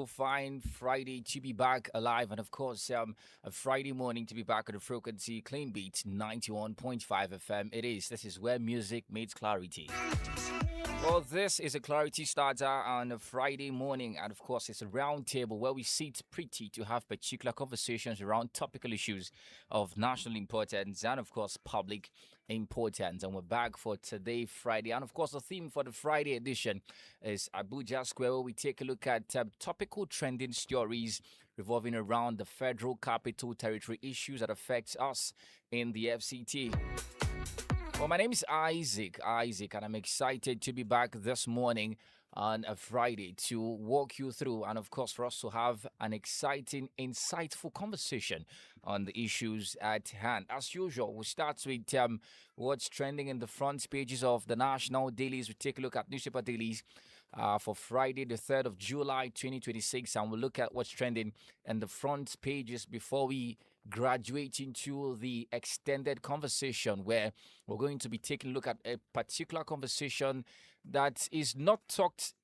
Fine Friday to be back alive, and of course, a Friday morning to be back on the frequency Clean Beat 91.5 FM. This is where music meets clarity. Well, this is a Clarity Starter on a Friday morning, and of course, it's a round table where we sit pretty to have particular conversations around topical issues of national importance and, of course, public importance. And we're back for today, Friday. And of course, the theme for the Friday edition is Abuja Square, where we take a look at topical trending stories revolving around the Federal Capital Territory issues that affect us in the FCT. Well, my name is Isaac, and I'm excited to be back this morning on a Friday to walk you through and, of course, for us to have an exciting, insightful conversation on the issues at hand. As usual, we'll start with what's trending in the front pages of the national dailies. We take a look at newspaper dailies for Friday, the 3rd of July, 2026, and we'll look at what's trending in the front pages before we graduate into the extended conversation where we're going to be taking a look at a particular conversation that is not talked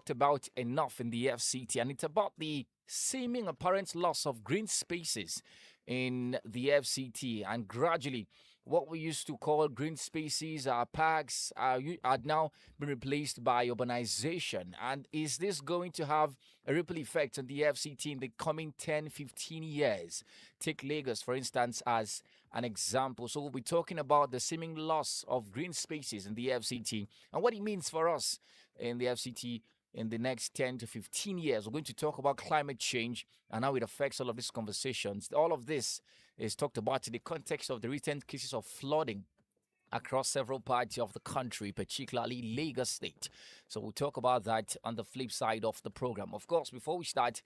about enough in the FCT, and it's about the seeming apparent loss of green spaces in the FCT. And gradually, what we used to call green spaces, our parks, are now being replaced by urbanization. And is this going to have a ripple effect on the FCT in the coming 10, 15 years? Take Lagos, for instance, as an example. So we'll be talking about the seeming loss of green spaces in the FCT and what it means for us in the FCT in the next 10 to 15 years. We're going to talk about climate change and how it affects all of these conversations. All of this is talked about in the context of the recent cases of flooding across several parts of the country, particularly Lagos State. So we'll talk about that on the flip side of the program. Of course, before we start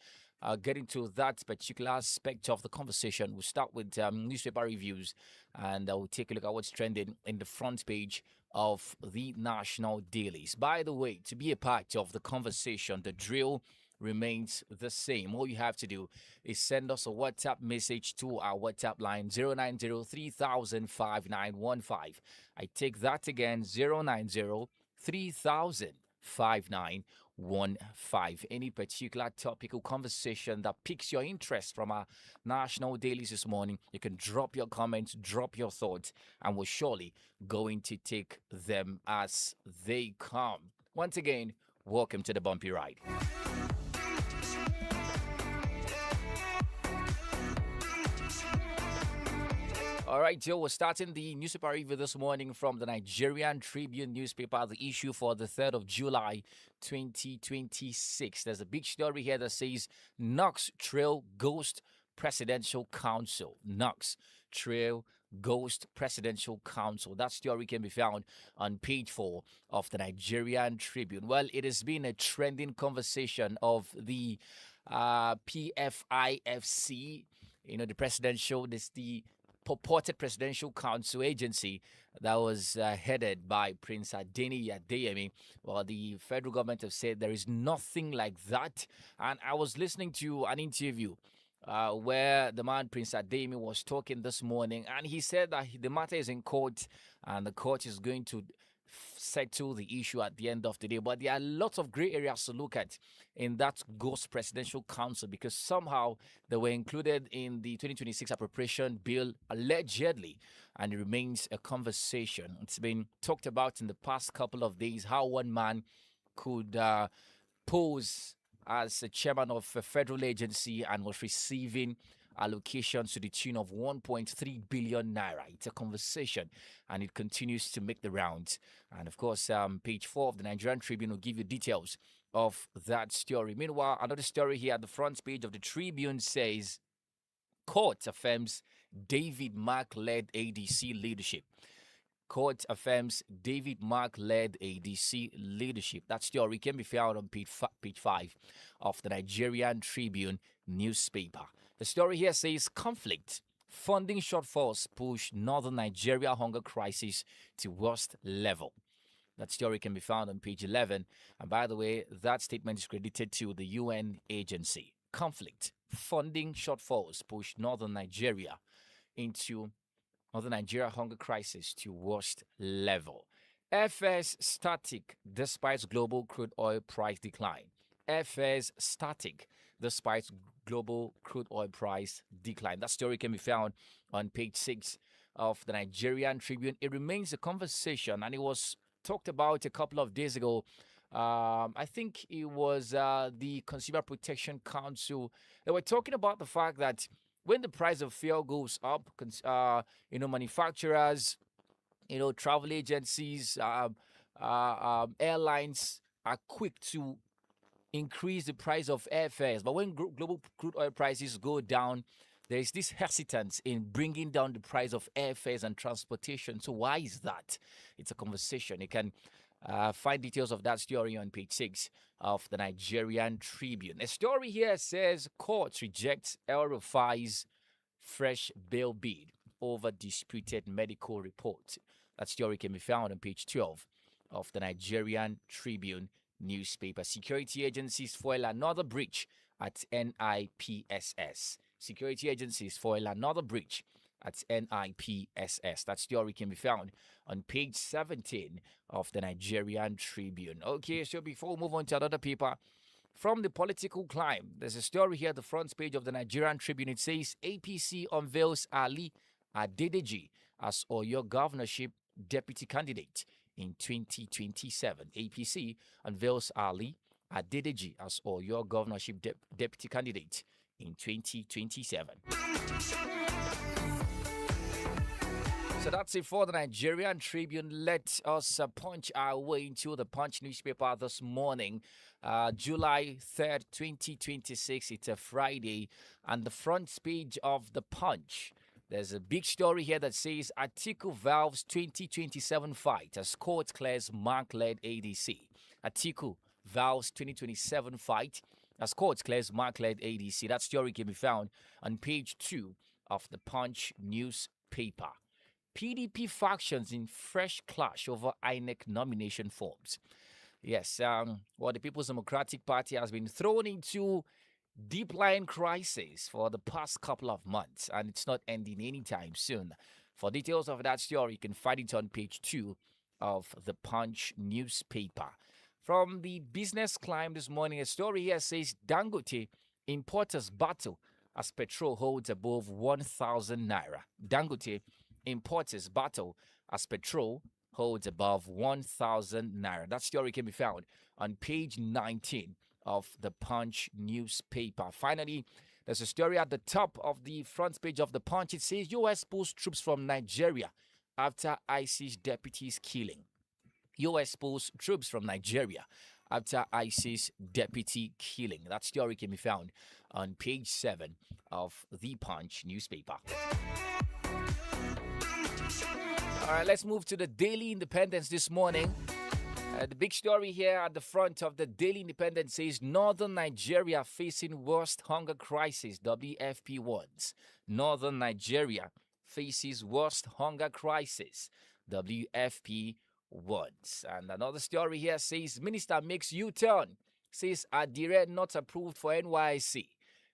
getting to that particular aspect of the conversation, we'll start with newspaper reviews, and we'll take a look at what's trending in the front page of the national dailies. By the way, to be a part of the conversation, the drill remains the same. All you have to do is send us a WhatsApp message to our WhatsApp line 090-3000-5915. I take that again, 090-3000-5915. Any particular topical conversation that piques your interest from our national dailies this morning, you can drop your comments, drop your thoughts, and we're surely going to take them as they come. Once again, welcome to the bumpy ride. All right, Joe, we're starting the newspaper review this morning from the Nigerian Tribune newspaper, the issue for the 3rd of July, 2026. There's a big story here that says Knox Trail Ghost Presidential Council. Knox Trail Ghost Presidential Council. That story can be found on page 4 of the Nigerian Tribune. Well, it has been a trending conversation of the PFIFC, the purported presidential council agency that was headed by Prince Adeniyi Adeyemi. Well, the federal government have said there is nothing like that. And I was listening to an interview where the man Prince Adeyemi was talking this morning, and he said that the matter is in court and the court is going to settle the issue at the end of the day. But there are lots of gray areas to look at in that ghost presidential council because somehow they were included in the 2026 appropriation bill allegedly, and it remains a conversation. It's been talked about in the past couple of days how one man could pose as a chairman of a federal agency and was receiving allocations to the tune of 1.3 billion naira. It's a conversation and it continues to make the rounds. And of course, page 4 of the Nigerian Tribune will give you details of that story. Meanwhile, another story here at the front page of the Tribune says court affirms David Mark-led ADC leadership. Court affirms David Mark-led ADC leadership. That story can be found on page 5 of the Nigerian Tribune newspaper. The story here says conflict, funding shortfalls push northern Nigeria hunger crisis to worst level. That story can be found on page 11. And by the way, that statement is credited to the UN agency. Conflict, funding shortfalls push northern Nigeria hunger crisis to worst level. FS static despite global crude oil price decline. airfares static despite global crude oil price decline. That story can be found on page 6 of the Nigerian Tribune. It remains a conversation, and it was talked about a couple of days ago. I think it was the Consumer Protection Council. They were talking about the fact that when the price of fuel goes up, manufacturers, travel agencies, airlines are quick to increase the price of airfares. But when global crude oil prices go down, there is this hesitance in bringing down the price of airfares and transportation. So why is that? It's a conversation. You can find details of that story on page 6 of the Nigerian Tribune. A story here says court rejects El Rufai's fresh bail bid over disputed medical report. That story can be found on page 12 of the Nigerian Tribune newspaper. Security agencies foil another breach at NIPSS. Security agencies foil another breach at NIPSS. That story can be found on page 17 of the Nigerian Tribune. Okay, so before we move on to another paper, from the political climb, there's a story here at the front page of the Nigerian Tribune. It says APC unveils Ali Adedeji as Oyo governorship deputy candidate in 2027. APC unveils Ali Adedeji as Oyo governorship deputy candidate in 2027. So that's it for the Nigerian Tribune. Let us punch our way into the Punch newspaper this morning, July 3rd, 2026. It's a Friday, and the front page of the Punch, there's a big story here that says Atiku valves 2027 fight as court clears Mark-led ADC. Atiku vows 2027 fight as court clears Mark-led ADC. That story can be found on page 2 of the Punch newspaper. PDP factions in fresh clash over INEC nomination forms. Yes, the People's Democratic Party has been thrown into deep-lying crisis for the past couple of months, and it's not ending anytime soon. For details of that story, you can find it on page 2 of the Punch newspaper. From the business climb this morning, a story here says Dangote importers battle as petrol holds above 1,000 naira. Dangote importers battle as petrol holds above 1,000 naira. That story can be found on page 19 of the Punch newspaper. Finally, there's a story at the top of the front page of the Punch. It says U.S. pulls troops from Nigeria after ISIS deputies killing. U.S. pulls troops from Nigeria after ISIS deputy killing. That story can be found on page 7 of the Punch newspaper. All right, let's move to the Daily Independence this morning. The big story here at the front of the Daily Independent says Northern Nigeria facing worst hunger crisis, WFP warns. Northern Nigeria faces worst hunger crisis, WFP warns. And another story here says Minister makes U-turn, says Adire not approved for NYC.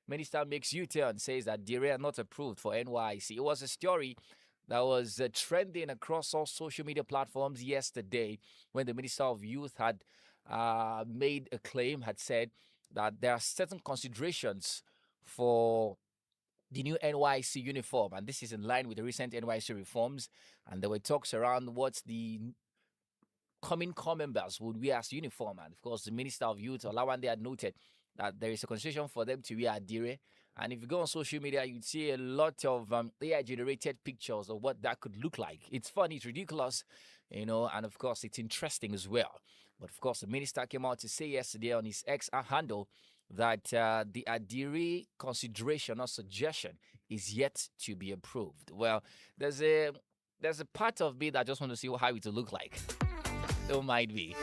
Minister makes U-turn, says Adire not approved for NYC. It was a story that was trending across all social media platforms yesterday when the Minister of Youth had made a claim, had said that there are certain considerations for the new NYC uniform, and this is in line with the recent NYC reforms. And there were talks around what the coming corps members would wear as uniform. And of course, the Minister of Youth, Olawande, had noted that there is a consideration for them to wear adire. And if you go on social media, you'd see a lot of AI-generated pictures of what that could look like. It's funny, it's ridiculous, and of course, it's interesting as well. But of course, the minister came out to say yesterday on his X handle that the adire consideration or suggestion is yet to be approved. Well, there's a part of me that I just want to see how it will look like. Don't mind me.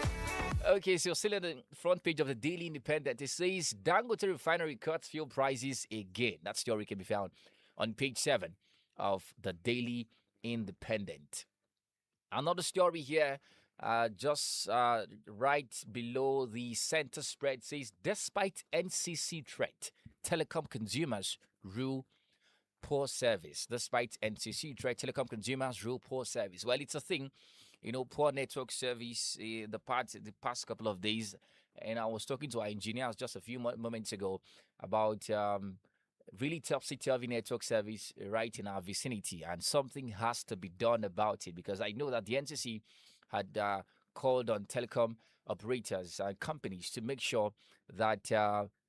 Okay, so still at the front page of the Daily Independent, it says Dangote refinery cuts fuel prices again. That story can be found on page 7 of the Daily Independent. Another story here, just right below the center spread, says despite NCC threat, telecom consumers rule poor service. Despite NCC threat, telecom consumers rule poor service. Well, it's a thing. Poor network service the past couple of days And I was talking to our engineers just a few moments ago about really topsy-turvy network service right in our vicinity, and something has to be done about it because I know that the NCC had called on telecom operators and companies to make sure that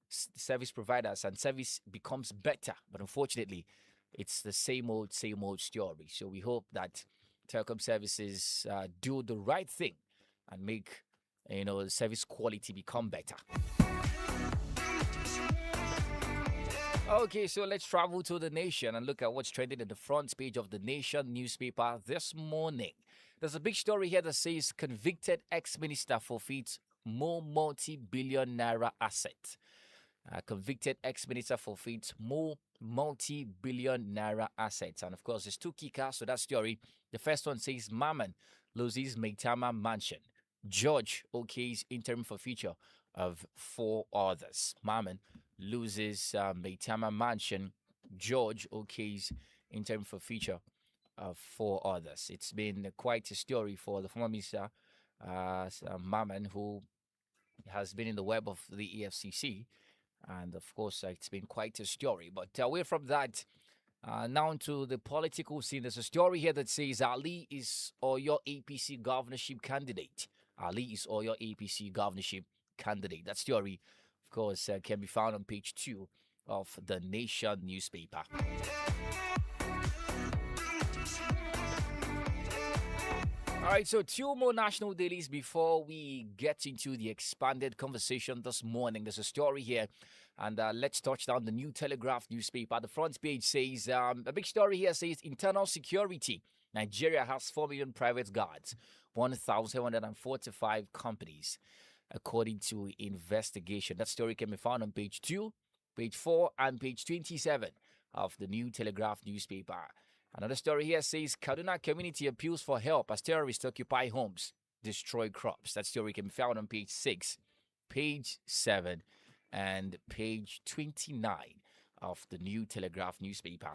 service providers and service becomes better. But unfortunately, it's the same old story. So we hope that telecom services do the right thing and make service quality become better. Okay, so let's travel to the nation and look at what's trending in the front page of the Nation newspaper this morning. There's a big story here that says convicted ex-minister forfeits more multi-billion naira asset. Convicted ex-minister forfeits more multi-billion naira assets. And of course, there's two kickers to that story. The first one says Maman loses Maitama mansion. George okays interim forfeiture of four others. Maman loses Maitama mansion. George okays interim forfeiture of four others. It's been quite a story for the former minister, Maman, who has been in the web of the EFCC. And of course, it's been quite a story. But away from that, now to the political scene. There's a story here that says Ali is Oyo APC governorship candidate. Ali is Oyo APC governorship candidate. That story, of course, can be found on page 2 of the Nation newspaper. All right, so two more national dailies before we get into the expanded conversation this morning. There's a story here, and let's touch down the New Telegraph newspaper. The front page says, a big story here says, internal security. Nigeria has 4 million private guards, 1,145 companies, according to investigation. That story can be found on page 2, page 4, and page 27 of the New Telegraph newspaper. Another story here says Kaduna community appeals for help as terrorists occupy homes, destroy crops. That story can be found on page 6, page 7, and page 29 of the New Telegraph newspaper.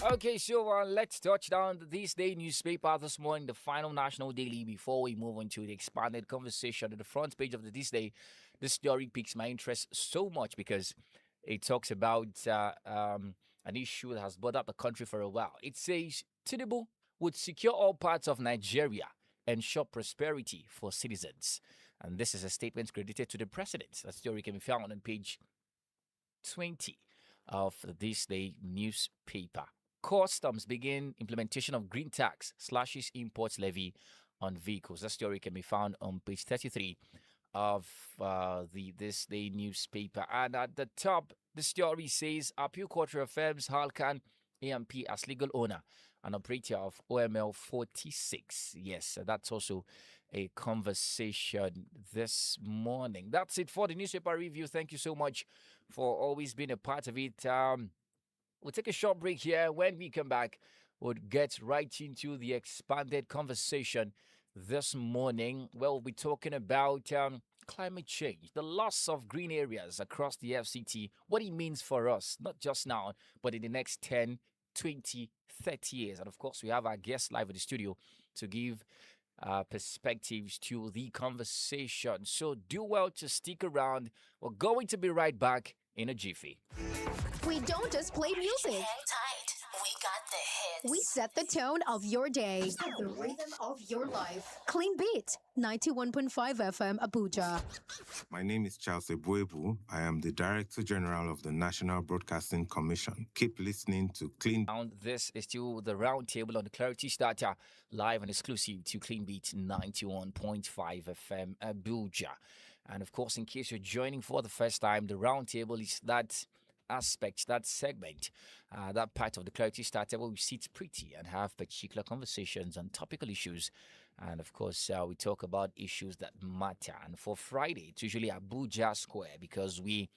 Okay, so let's touch down this day newspaper this morning, the final national daily, before we move on to the expanded conversation. At the front page of the This Day, this story piques my interest so much because it talks about an issue that has bothered the country for a while. It says Tinubu would secure all parts of Nigeria, ensure prosperity for citizens. And this is a statement credited to the president. That story can be found on page 20 of This Day newspaper. Customs begin implementation of green tax, slashes imports levy on vehicles. That story can be found on page 33 of the This Day newspaper. And at the top, the story says Appeal Court affirms Halkan AMP as legal owner and operator of OML 46. Yes, that's also a conversation this morning. That's it for the newspaper review. Thank you so much for always being a part of it. We'll take a short break here. When we come back, we'll get right into the expanded conversation this morning. Well, we'll be talking about climate change, the loss of green areas across the FCT, what it means for us, not just now, but in the next 10, 20, 30 years. And of course, we have our guest live in the studio to give perspectives to the conversation. So do well to stick around. We're going to be right back in a jiffy. We don't just play music. Hang tight. We got the hits. We set the tone of your day. The rhythm of your life. Clean Beat, 91.5 FM Abuja. My name is Charles Ebuebu. I am the Director General of the National Broadcasting Commission. Keep listening to Clean. This is still the roundtable on the Clarity Starter, live and exclusive to Clean Beat 91.5 FM Abuja. And of course, in case you're joining for the first time, the roundtable is that aspect, that segment, that part of the Clarity Starter where we sit pretty and have particular conversations on topical issues. And of course, we talk about issues that matter. And for Friday, it's usually Abuja Square because we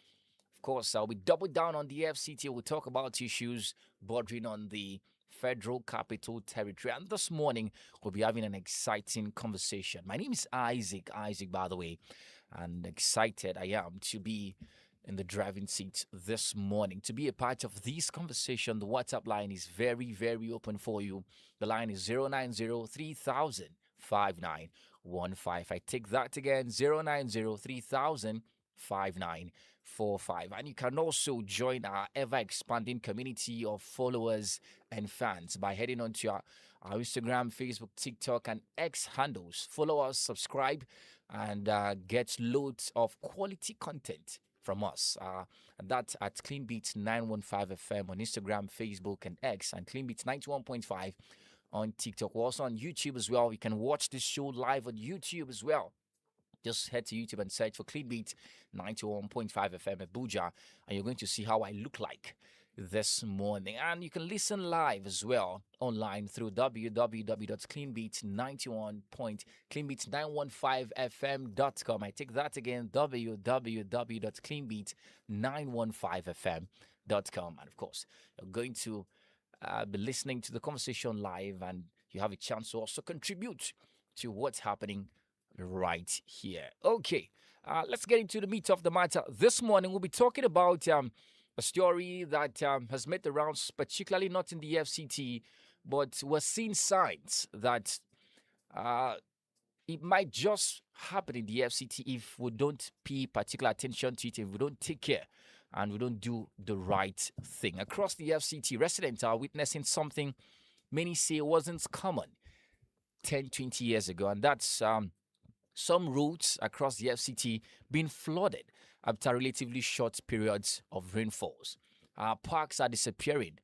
double down on the FCT. We'll talk about issues bordering on the Federal Capital Territory. And this morning, we'll be having an exciting conversation. My name is Isaac, by the way, and excited I am to be in the driving seat this morning. To be a part of this conversation, the WhatsApp line is very, very open for you. The line is 090 3000 5915. I take that again, 090 3000 5945. And you can also join our ever expanding community of followers and fans by heading on to our Instagram, Facebook, TikTok, and X handles. Follow us, subscribe, and get loads of quality content from us. And that's at Clean Beats 915 FM on Instagram, Facebook, and X, and Clean Beats 91.5 on TikTok. We're also on YouTube as well. You can watch this show live on YouTube as well. Just head to YouTube and search for Clean Beat 91.5 FM Abuja, and you're going to see how I look like this morning. And you can listen live as well online through www.cleanbeats915fm.com. I take that again, www.cleanbeats915fm.com. And of course, you're going to be listening to the conversation live, and you have a chance to also contribute to what's happening right here. Okay, let's get into the meat of the matter. This morning, we'll be talking about a story that has made the rounds, particularly not in the FCT, but we're seeing signs that it might just happen in the FCT if we don't pay particular attention to it, if we don't take care and we don't do the right thing. Across the FCT, residents are witnessing something many say wasn't common 10, 20 years ago, and that's some roads across the FCT being flooded after relatively short periods of rainfalls. Our parks are disappearing.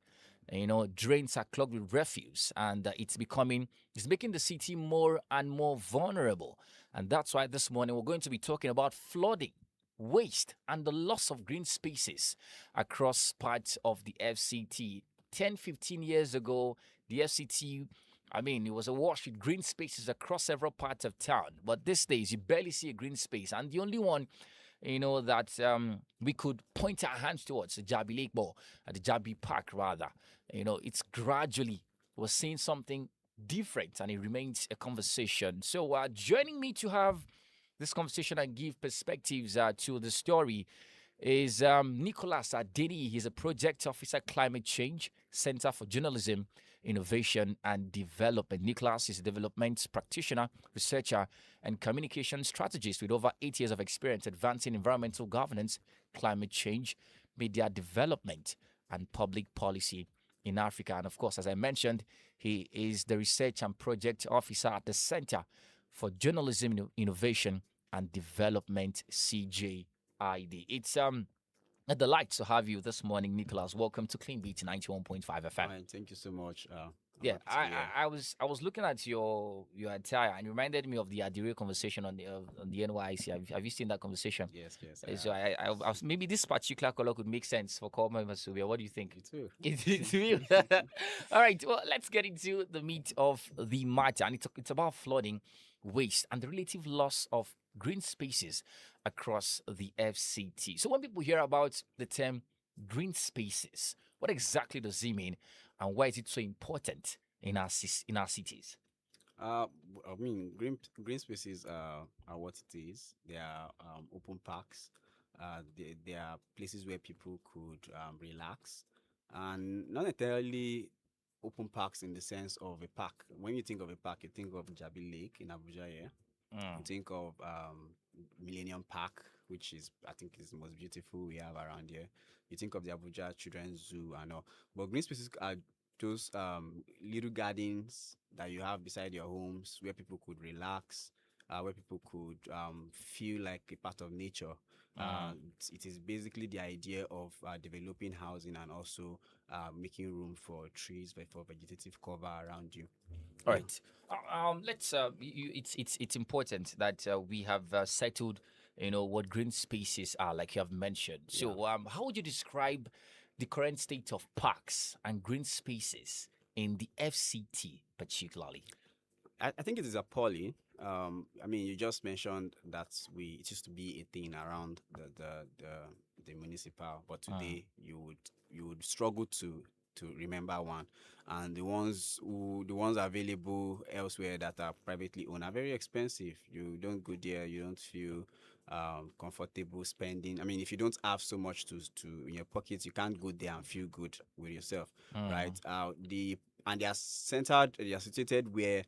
Drains are clogged with refuse, and it's making the city more and more vulnerable. And that's why this morning we're going to be talking about flooding, waste, and the loss of green spaces across parts of the FCT. 10, 15 years ago, the FCT, it was awash with green spaces across several parts of town. But these days, you barely see a green space. And the only one, that we could point our hands towards, the Jabi Lake Ball, the Jabi Park, rather. It's gradually, we're seeing something different, and it remains a conversation. So joining me to have this conversation and give perspectives to the story is Nicholas Adeni. He's a project officer, climate change, Center for Journalism, Innovation and Development. Nicholas is a development practitioner, researcher, and communication strategist with over 8 years of experience advancing environmental governance, climate change, media development, and public policy in Africa. And of course, as I mentioned, he is the research and project officer at the Center for Journalism, Innovation and Development, CJID. It's a delight to have you this morning, Nicholas. Welcome to Clean Beat 91.5 FM. Right, thank you so much. Yeah, I was looking at your attire, and it reminded me of the Adire conversation on the NYC. Have you seen that conversation? Yes. So I was, maybe this particular color could make sense for Call members to wear. What do you think? Me too. It's real. All right, well, let's get into the meat of the matter, and it's about flooding, waste, and the relative loss of green spaces across the FCT. So when people hear about the term green spaces, what exactly does it mean, and why is it so important in our cities? Green spaces are what it is. They are open parks. They are places where people could relax, and not entirely open parks in the sense of a park. When you think of a park, you think of Jabi Lake in Abuja. Yeah. You think of Millennium Park, which I think is the most beautiful we have around here. You think of the Abuja Children's Zoo and all. But green spaces are those little gardens that you have beside your homes where people could relax, where people could feel like a part of nature. It is basically the idea of developing housing and also making room for trees, for vegetative cover around you. All right. Let's. It's important that we have settled, what green spaces are, like you have mentioned. So, how would you describe the current state of parks and green spaces in the FCT, particularly? I think it is appalling. You just mentioned that it used to be a thing around the municipal, but today you would struggle to remember one, and the ones available elsewhere that are privately owned are very expensive. You don't go there, you don't feel comfortable spending. I mean, if you don't have so much to in your pockets, you can't go there and feel good with yourself, right? They are centered, they are situated where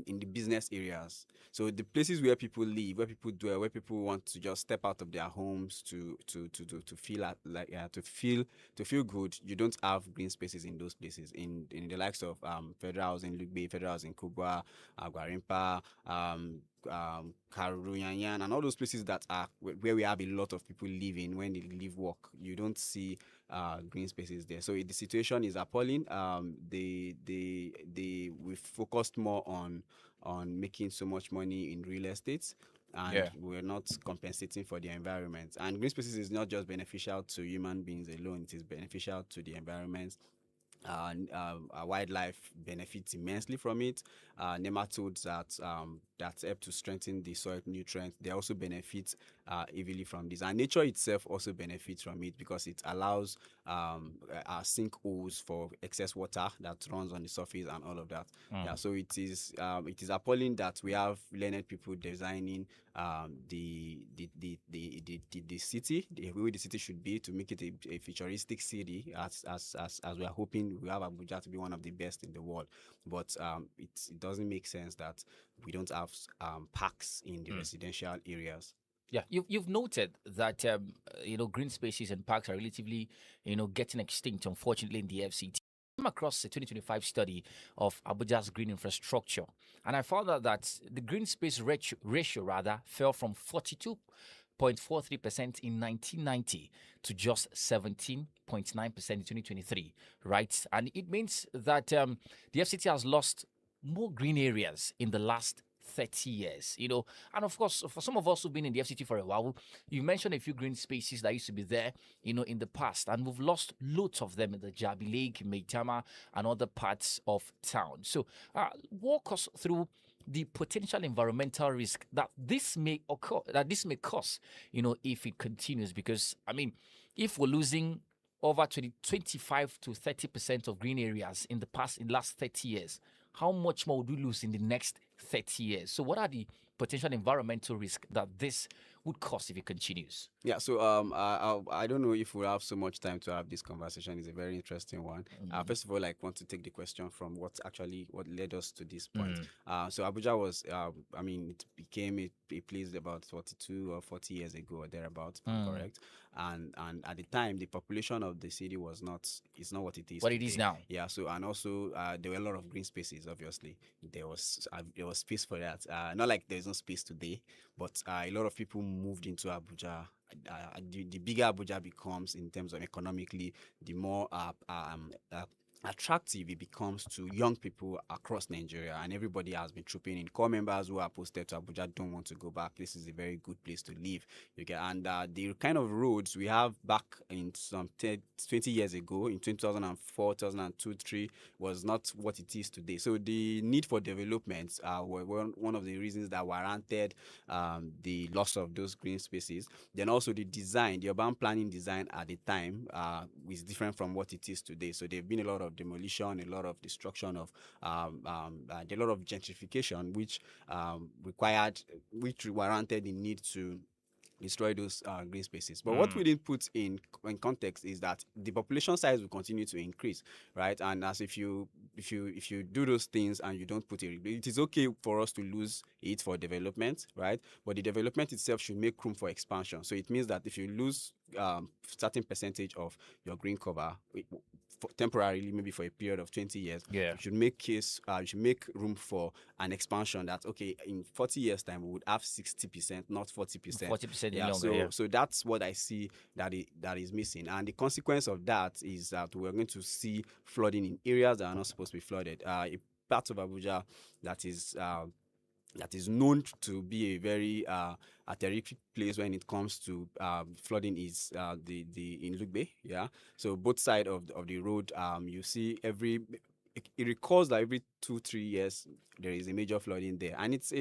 in the business areas. So the places where people live, where people dwell, where people want to just step out of their homes to feel to feel good. You don't have green spaces in those places. In the likes of Federal House in Lugbe, Federal House in Kubwa, Agwarimpa, Karuyanyan, and all those places that are where we have a lot of people living when they leave work. You don't see green spaces there. So the situation is appalling. We focused more on making so much money in real estate, and Yeah. we're not compensating for the environment. And green spaces is not just beneficial to human beings alone; it is beneficial to the environment. Wildlife benefits immensely from it. Nematodes that help to strengthen the soil nutrients, they also benefit heavily from this. And nature itself also benefits from it because it allows sinkholes for excess water that runs on the surface and all of that. Yeah, so it is appalling that we have learned people designing the city, the way the city should be, to make it a futuristic city, as we are hoping we have Abuja to be one of the best in the world. But it doesn't make sense that we don't have parks in the residential areas. Yeah, you've noted that green spaces and parks are relatively getting extinct, unfortunately, in the FCT. I came across a 2025 study of Abuja's green infrastructure, and I found out that the green space ratio rather fell from 42.43% in 1990 to just 17.9% in 2023, right? And it means that the FCT has lost more green areas in the last 30 years, and of course, for some of us who've been in the FCT for a while, you mentioned a few green spaces that used to be there, in the past, and we've lost loads of them in the Jabi Lake, Meitama, and other parts of town. So, walk us through the potential environmental risk that this may occur, that this may cause, if it continues. Because, I mean, if we're losing over 25 to 30% of green areas in the last 30 years, how much more would we lose in the next 30 years? So what are the potential environmental risks that this would cause if it continues? Yeah, so I don't know if we'll have so much time to have this conversation. It's a very interesting one. First of all, I want to take the question from what led us to this point. So Abuja was, it became a place about 42 or 40 years ago or thereabouts, correct? And at the time, the population of the city it's not what it is. What it is now. Yeah. So, and also there were a lot of green spaces. Obviously, there was space for that. Not like there's no space today, but a lot of people moved into Abuja. The bigger Abuja becomes in terms of economically, the more attractive it becomes to young people across Nigeria, and everybody has been trooping in. Core members who are posted to Abuja don't want to go back. This is a very good place to live. And the kind of roads we have back in some 20 years ago, in 2004, 2002, 3, was not what it is today. So the need for development were one of the reasons that warranted the loss of those green spaces. Then also the urban planning design at the time is different from what it is today. So there've been a lot of demolition, a lot of destruction of a lot of gentrification, which warranted the need to destroy those green spaces. But what we didn't put in context is that the population size will continue to increase, right? And as if you do those things and you don't put it is okay for us to lose it for development, right? But the development itself should make room for expansion. So it means that if you lose certain percentage of your green cover temporarily, maybe for a period of 20 years, Yeah. you should make room for an expansion that, okay, in 40 years time, we would have 60%, not 40%. 40% Yeah, longer, so that's what I see that is missing. And the consequence of that is that we're going to see flooding in areas that are not supposed to be flooded. A part of Abuja that is known to be a very a terrific place when it comes to flooding is the in Lugbe. Yeah, so both sides of the road, you see it recalls that every 2-3 years there is a major flooding there, and it's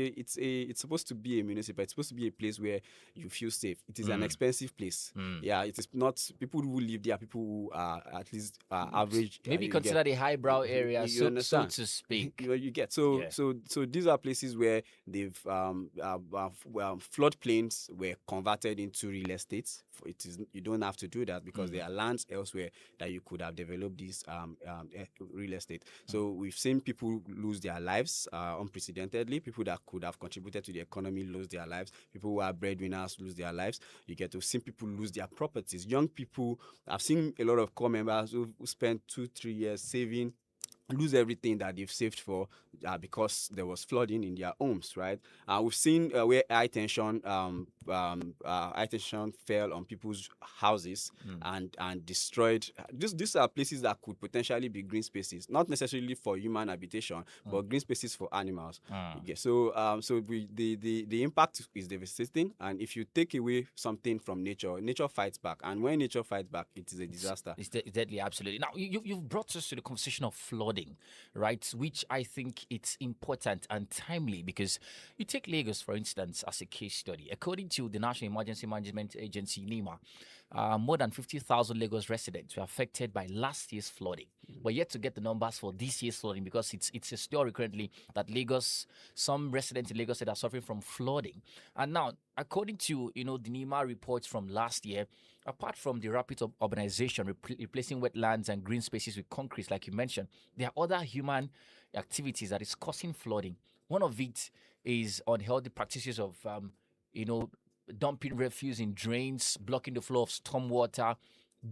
supposed to be a municipal. It's supposed to be a place where you feel safe. It is an expensive place. Yeah, it is not people who live there. People who are at least average. Maybe You get. considered a highbrow area, You so understand? to speak. You get so Yeah. so these are places where they've floodplains were converted into real estate. It is you don't have to do that because there are lands elsewhere that you could have developed this real estate. So we've seen people lose their lives unprecedentedly. People that could have contributed to the economy lose their lives. People who are breadwinners lose their lives. You get to see people lose their properties. Young people. I've seen a lot of core members who spent 2-3 years saving, lose everything that they've saved for because there was flooding in their homes, right? We've seen where high tension fell on people's houses and destroyed. These are places that could potentially be green spaces, not necessarily for human habitation, but green spaces for animals. Okay, the impact is devastating, and if you take away something from nature, nature fights back, and when nature fights back, it is a disaster. It's deadly, absolutely. Now, you've brought us to the conversation of flooding, right? Which I think it's important and timely because you take Lagos, for instance, as a case study. According to the National Emergency Management Agency, NEMA, more than 50,000 Lagos residents were affected by last year's flooding. We're yet to get the numbers for this year's flooding because it's a story currently that some residents in Lagos said are suffering from flooding. And now, according to the NEMA reports from last year, apart from the rapid urbanization, replacing wetlands and green spaces with concrete, like you mentioned, there are other human activities that is causing flooding. One of it is unhealthy practices of, dumping refuse in drains, blocking the flow of stormwater,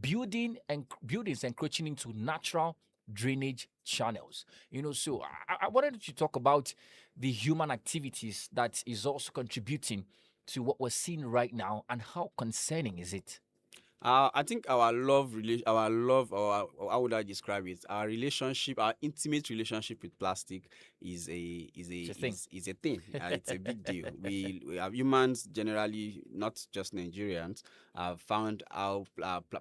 buildings encroaching into natural drainage channels. So I wanted to talk about the human activities that is also contributing to what we're seeing right now and how concerning is it? I think or how would I describe it? Our intimate relationship with plastic is It's a thing. is a thing. It's a big deal. We have humans generally, not just Nigerians, have found how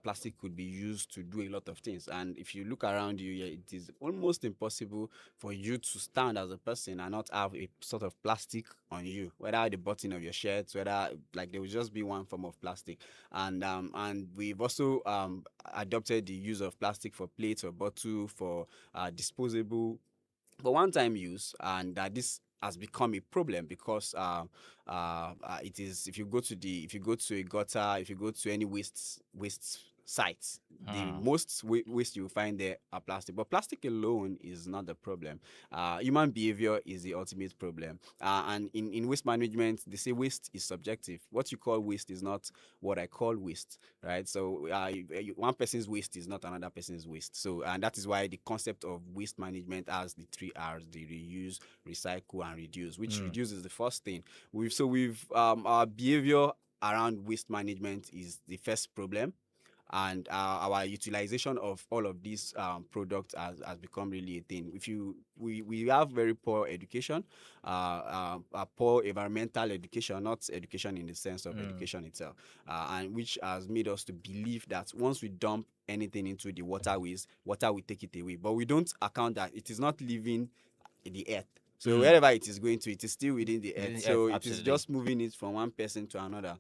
plastic could be used to do a lot of things. And if you look around you, it is almost impossible for you to stand as a person and not have a sort of plastic on you, whether at the button of your shirt, whether like there will just be one form of plastic. And we've also adopted the use of plastic for plates or bottle for disposable for one-time use, and that this has become a problem because it is if you go to a gutter, if you go to any waste sites, the most waste you will find there are plastic. But plastic alone is not the problem. Human behavior is the ultimate problem. And in waste management, they say waste is subjective. What you call waste is not what I call waste, right? So one person's waste is not another person's waste. So, and that is why the concept of waste management has the 3 R's: the reuse, recycle, and reduce. Which reduce is the first thing. Our behavior around waste management is the first problem, and our utilization of all of these products has become really a thing. We have very poor education, poor environmental education, not education in the sense of education itself, and which has made us to believe that once we dump anything into the waterways, water will take it away. But we don't account that it is not leaving the earth. So wherever it is going to, it is still within the earth. So it is just moving it from one person to another.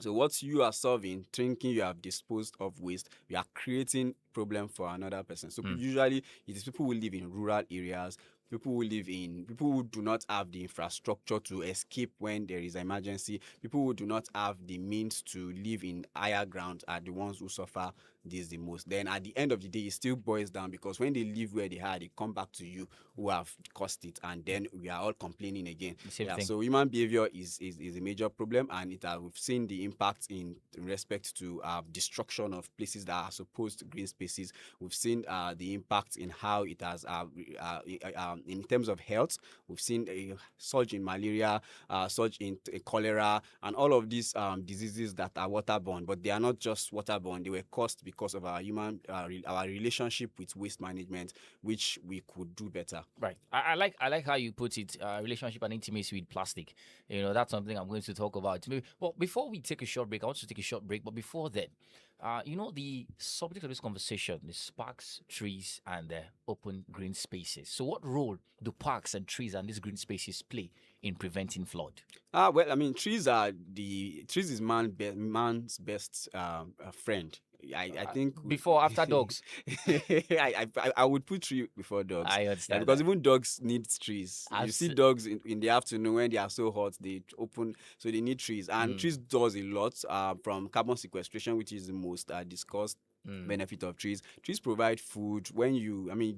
So what you are solving, thinking you have disposed of waste, you are creating problem for another person. So usually it is people who live in rural areas, people who do not have the infrastructure to escape when there is an emergency, people who do not have the means to live in higher ground are the ones who suffer this the most. Then at the end of the day, it still boils down because when they live where they are, they come back to you who have caused it, and then we are all complaining again. So human behavior is a major problem, and we've seen the impact in respect to destruction of places that are supposed to green spaces. We've seen the impact in how it has in terms of health. We've seen a surge in malaria, surge in cholera, and all of these diseases that are waterborne, but they are not just waterborne. They were caused because of our our relationship with waste management, which we could do better. Right. I like how you put it, relationship and intimacy with plastic. That's something I'm going to talk about. Well, before we take a short break, I want to take a short break. But before then, The subject of this conversation is parks, trees, and open green spaces. So, what role do parks and trees and these green spaces play in preventing flood? Well, I mean, trees is man's best friend. I think Before, after dogs? I would put tree before dogs. I understand because that. even dogs need trees. You see dogs in the afternoon when they are so hot, they open, so they need trees. And trees does a lot from carbon sequestration, which is the most discussed benefit of trees. Trees provide food.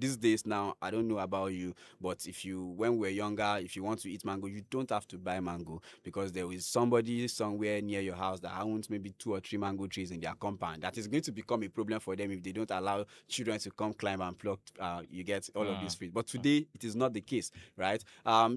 These days now, I don't know about you, but when we're younger, if you want to eat mango, you don't have to buy mango, because there is somebody somewhere near your house that owns maybe 2 or 3 mango trees in their compound. That is going to become a problem for them if they don't allow children to come climb and pluck. You get all of these fruits. But today, it is not the case, right?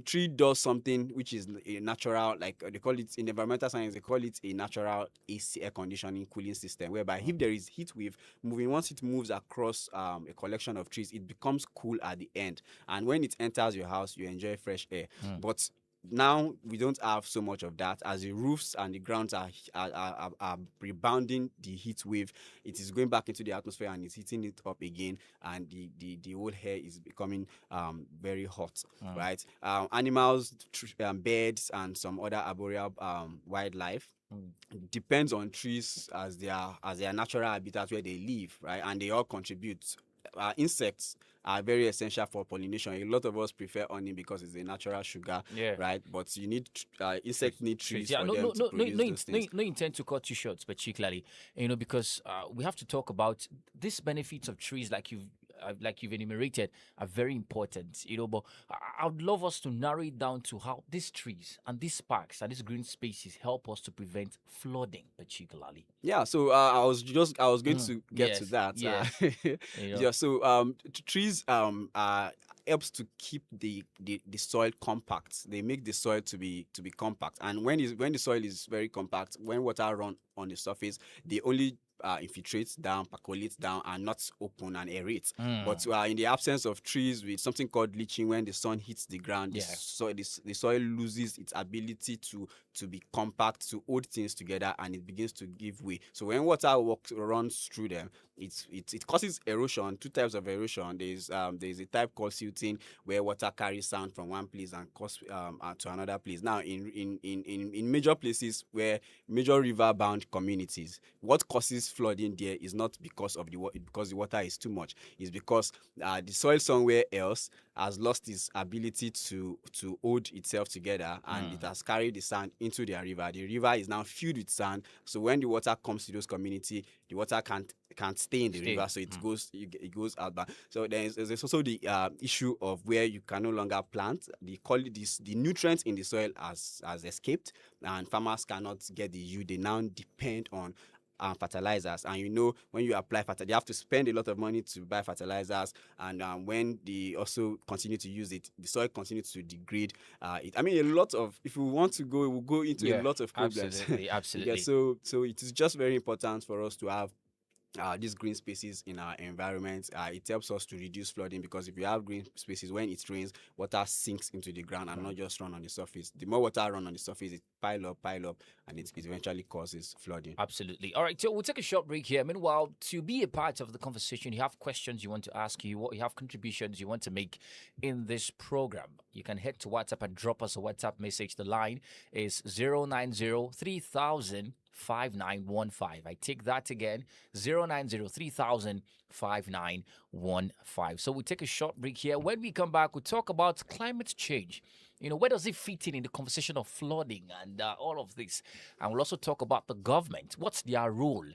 Tree does something which is a natural, like they call it in environmental science, they call it a natural AC, air conditioning cooling system, whereby if there is heat wave once it moves across a collection of trees, it becomes cool at the end. And when it enters your house, you enjoy fresh air. But now we don't have so much of that, as the roofs and the grounds are rebounding the heat wave. It is going back into the atmosphere and it's heating it up again, and the whole air is becoming very hot, right? Animals, birds, and some other arboreal wildlife depends on trees as their natural habitat where they live, right? And they all contribute. Insects are very essential for pollination. A lot of us prefer honey because it's a natural sugar, right? But you need insects need trees for them to produce those things. No intent to cut you short, particularly, because we have to talk about these benefits of trees, like you've enumerated, are very important, but I would love us to narrow it down to how these trees and these parks and these green spaces help us to prevent flooding, particularly. Yeah, so I was going to get to that. So trees helps to keep the soil compact. They make the soil to be compact, and when the soil is very compact, when water run on the surface, they only infiltrate down, percolate down, and not open and aerate. But in the absence of trees, with something called leaching, when the sun hits the ground, the soil loses its ability to be compact, to hold things together, and it begins to give way. So when water runs through them, it causes erosion. 2 types of erosion. There's a type called silting, where water carries sand from one place and goes to another place. Now in major places, where major river bound communities, what causes flooding there is not because the water is too much. It's because the soil somewhere else has lost its ability to hold itself together, and it has carried the sand into their river. The river is now filled with sand, so when the water comes to those communities, the water can't stay in the river, so it goes out back. So there's also the issue of where you can no longer plant. The nutrients in the soil has escaped, and farmers cannot get the yield. They now depend on fertilizers, and when you apply fertilizer, they have to spend a lot of money to buy fertilizers, and when they also continue to use it, the soil continues to degrade. A lot of, if we want to go, we'll go into a lot of problems. Absolutely. So it is just very important for us to have these green spaces in our environment. It helps us to reduce flooding, because if you have green spaces, when it rains, water sinks into the ground and not just run on the surface. The more water run on the surface, it pile up, and it eventually causes flooding. Absolutely. All right, so we'll take a short break here. Meanwhile, to be a part of the conversation, you have questions you want to ask, you have contributions you want to make in this program, you can head to WhatsApp and drop us a WhatsApp message. The line is 090-3000-5915. I take that again, 090-3000-5915. So we'll take a short break here. When we come back, we'll talk about climate change. Where does it fit in the conversation of flooding and all of this? And we'll also talk about the government. What's their role,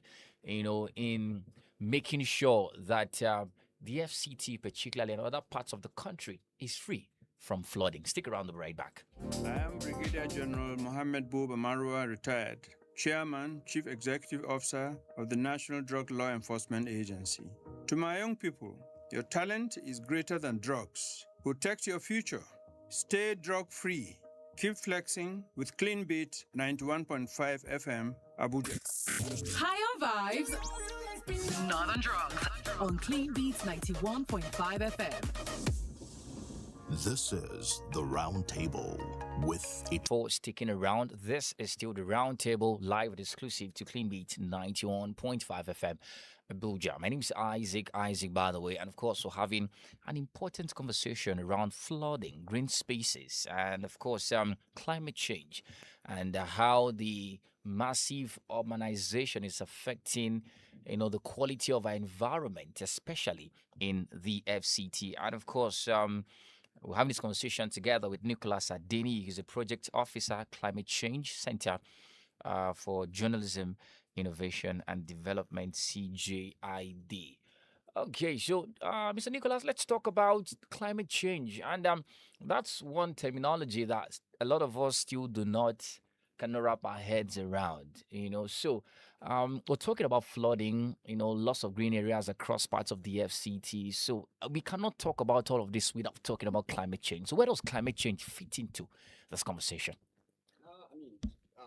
in making sure that the FCT, particularly in other parts of the country, is free from flooding? Stick around, we'll be right back. I am Brigadier General Mohammed Buba Marwa, retired, Chairman, Chief Executive Officer of the National Drug Law Enforcement Agency. To my young people, your talent is greater than drugs. Protect your future. Stay drug-free. Keep flexing with Clean Beat 91.5 FM Abuja. High on vibes, not on drugs. On Clean Beats 91.5 FM. This is the Round Table with it. For sticking around, this is still the Roundtable, live and exclusive to Clean Beat 91.5 FM Abuja. My name is Isaac, by the way, and of course, we're having an important conversation around flooding, green spaces, and of course, climate change, and how the massive urbanization is affecting, the quality of our environment, especially in the FCT, and of course, we're having this conversation together with Nicholas Adeni. He's a project officer, Climate Change Center for Journalism, Innovation and Development, CJID. Okay, so Mr. Nicholas, let's talk about climate change. And that's one terminology that a lot of us still do not cannot wrap our heads around, So we're talking about flooding, loss of green areas across parts of the FCT. So we cannot talk about all of this without talking about climate change. So where does climate change fit into this conversation?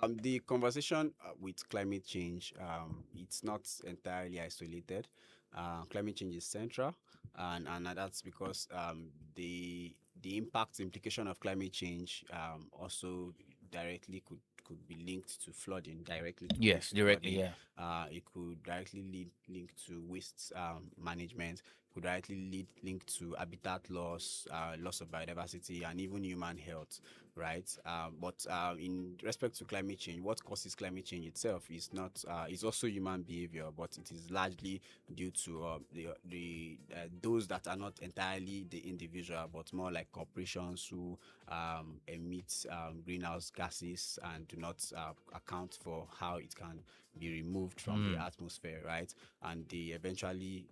The conversation with climate change, it's not entirely isolated. Climate change is central, and that's because the impact, implication of climate change also directly could be linked to flooding directly. Yes, directly, flooding. yeah. It could directly link to waste management. Could directly link to habitat loss, loss of biodiversity, and even human health, right? But in respect to climate change, what causes climate change itself is not is also human behavior, but it is largely due to the those that are not entirely the individual, but more like corporations who emit greenhouse gases and do not account for how it can be removed from the atmosphere, right? And they eventually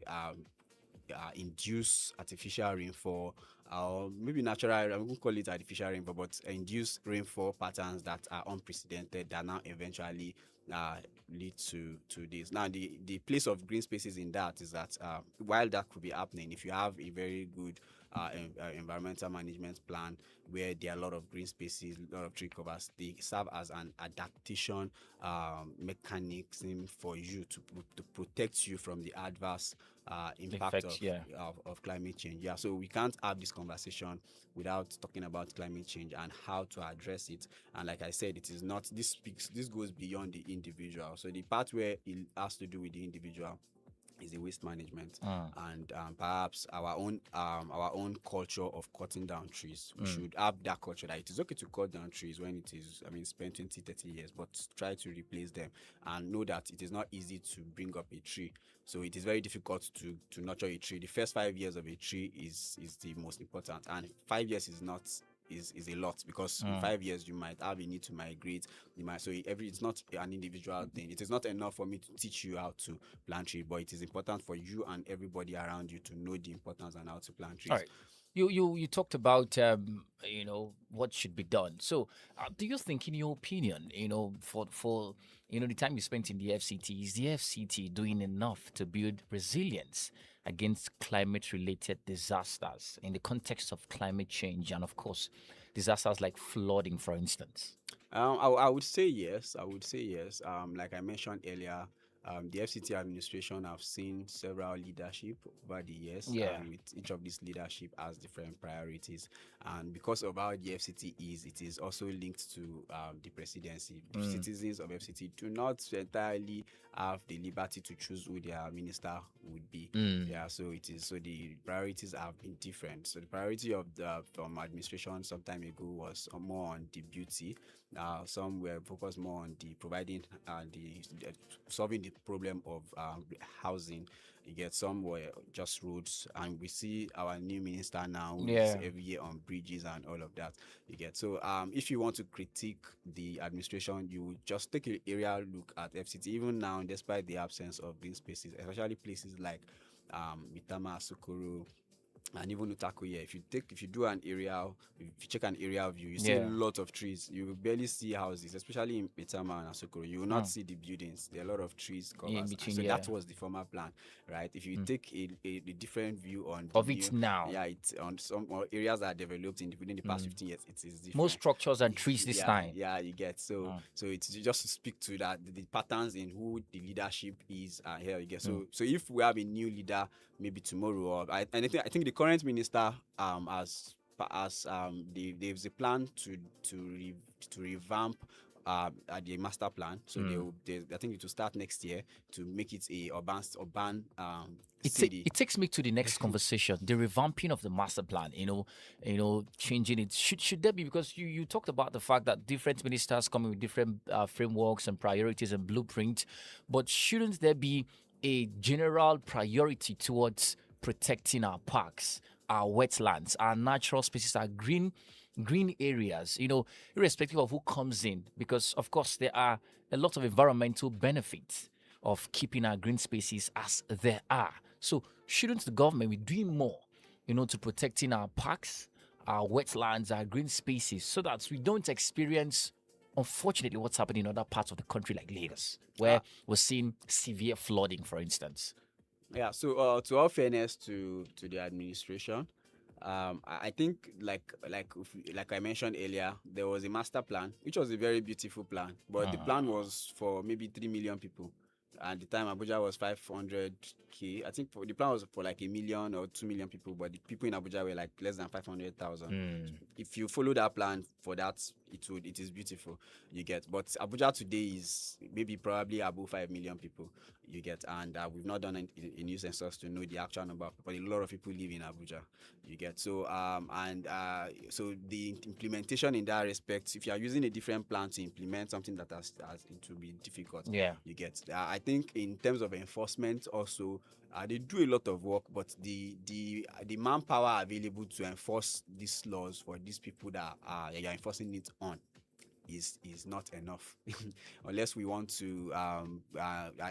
induce artificial rainfall, or maybe natural, I won't call it artificial rainfall, but induce rainfall patterns that are unprecedented that now eventually lead to this. Now, the place of green spaces in that is that while that could be happening, if you have a very good environmental management plan where there are a lot of green spaces, a lot of tree covers, they serve as an adaptation mechanism for you to protect you from the adverse impact Effects, of climate change. Yeah, so we can't have this conversation without talking about climate change and how to address it. And like I said, it is not, this goes beyond the individual. So the part where it has to do with the individual is the waste management and perhaps our own culture of cutting down trees. We should have that culture that it is okay to cut down trees when it is, spend 20-30 years, but try to replace them and know that it is not easy to bring up a tree. So it is very difficult to nurture a tree. The first 5 years of a tree is the most important, and 5 years is not is a lot, because in 5 years you might have a need to migrate. It's not an individual thing. It is not enough for me to teach you how to plant tree, but it is important for you and everybody around you to know the importance and how to plant trees. All right. You talked about what should be done. So, do you think, in your opinion, for the time you spent in the FCT, is the FCT doing enough to build resilience against climate-related disasters in the context of climate change and, of course, disasters like flooding, for instance? I would say yes. Like I mentioned earlier, the FCT administration have seen several leadership over the years, and with each of these leadership has different priorities. And because of how the FCT is, it is also linked to the presidency. The citizens of FCT do not entirely have the liberty to choose who their minister would be. So the priorities have been different. So the priority of the administration some time ago was more on the beauty. Some were focused more on the providing the solving the problem of housing. You get some were just roads, and we see our new minister now who is every year on bridges and all of that. You get so if you want to critique the administration, you just take an aerial look at FCT. Even now, despite the absence of green spaces, especially places like Mitama, Sokoro, and even Utakuye, if you check an aerial view, you see a lot of trees. You will barely see houses, especially in Petama and Asokoro. You will not see the buildings. There are a lot of trees covers. In between, so that was the former plan, right? If you take a different view on of it now, it's on some areas that are developed within the past 15 years. It is different. More structures and trees this time. Yeah, you get so it's just to speak to that the patterns in who the leadership is here. You get so if we have a new leader maybe tomorrow, or I think the current minister has there's a plan to revamp the master plan. So I think it will start next year to make it a urban city. It takes me to the next conversation, the revamping of the master plan. Changing it. Should there be, because you talked about the fact that different ministers coming with different frameworks and priorities and blueprint, but shouldn't there be a general priority towards protecting our parks, our wetlands, our natural spaces, our green areas, irrespective of who comes in, because of course there are a lot of environmental benefits of keeping our green spaces as there are. So shouldn't the government be doing more, to protecting our parks, our wetlands, our green spaces, so that we don't experience, unfortunately, what's happening in other parts of the country like Lagos, where we're seeing severe flooding, for instance? Yeah. So to all fairness to the administration, I think like I mentioned earlier, there was a master plan, which was a very beautiful plan, but the plan was for maybe 3 million people. At the time, Abuja was 500K. I think the plan was for like 1 million or 2 million people, but the people in Abuja were like less than 500,000. If you follow that plan for that, it is beautiful. You get, but Abuja today is probably above 5 million people. You get, and we've not done a new census to know the actual number, but a lot of people live in Abuja. You get, so so the implementation in that respect, if you are using a different plan to implement something that has it will be difficult. Yeah. You get, I think in terms of enforcement also, they do a lot of work, but the manpower available to enforce these laws for these people that you're enforcing it on is not enough. Unless we want to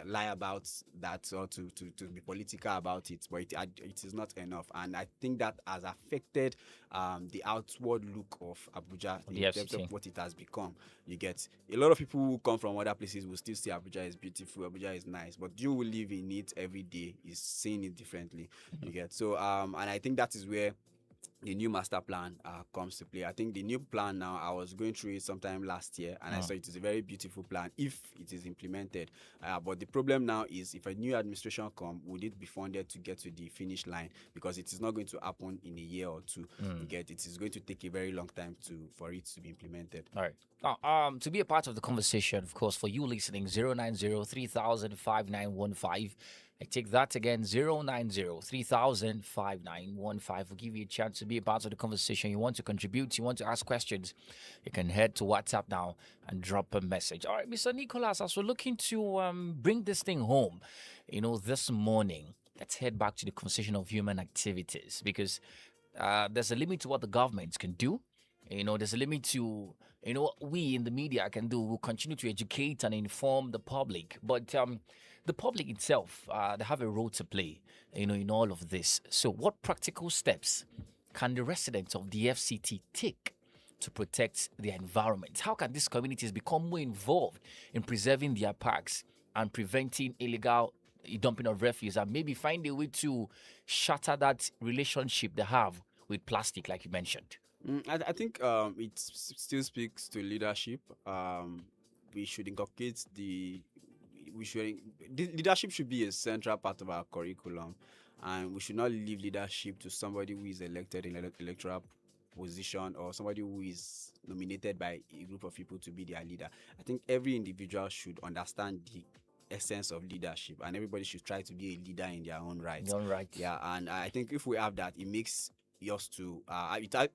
lie about that or to be political about it, but it is not enough, and I think that has affected the outward look of Abuja in terms of what it has become. You get, a lot of people who come from other places will still say Abuja is beautiful, Abuja is nice, but you who live in it every day is seeing it differently. You get, so and I think that is where the new master plan comes to play. I think the new plan now, I was going through it sometime last year, and I saw it is a very beautiful plan if it is implemented. But the problem now is, if a new administration comes, would it be funded to get to the finish line? Because it is not going to happen in a year or two. You get, it is going to take a very long time for it to be implemented. All right. Now, to be a part of the conversation, of course, for you listening, 090-3000-5915. I take that again, 090-3000-5915. We'll give you a chance to be a part of the conversation. You want to contribute, you want to ask questions, you can head to WhatsApp now and drop a message. All right, Mr. Nicholas, as we're looking to bring this thing home, this morning, let's head back to the conversation of human activities, because there's a limit to what the government can do. There's a limit to, what we in the media can do. We'll continue to educate and inform the public. But the public itself, they have a role to play, in all of this. So what practical steps can the residents of the FCT take to protect their environment? How can these communities become more involved in preserving their parks and preventing illegal dumping of refuse, and maybe find a way to shatter that relationship they have with plastic, like you mentioned? I think it still speaks to leadership. We should inculcate leadership should be a central part of our curriculum, and we should not leave leadership to somebody who is elected in an electoral position or somebody who is nominated by a group of people to be their leader. I think every individual should understand the essence of leadership, and everybody should try to be a leader in their own right. Yeah, and I think if we have that, it makes it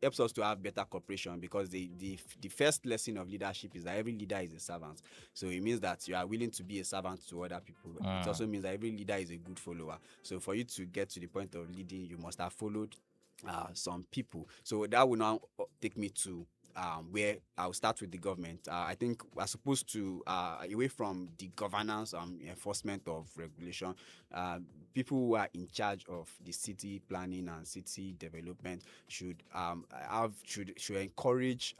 helps us to have better cooperation, because the first lesson of leadership is that every leader is a servant. So it means that you are willing to be a servant to other people. It also means that every leader is a good follower. So for you to get to the point of leading, you must have followed some people. So that will now take me to where I'll start with the government. I think we're supposed to, away from the governance and enforcement of regulation, people who are in charge of the city planning and city development should encourage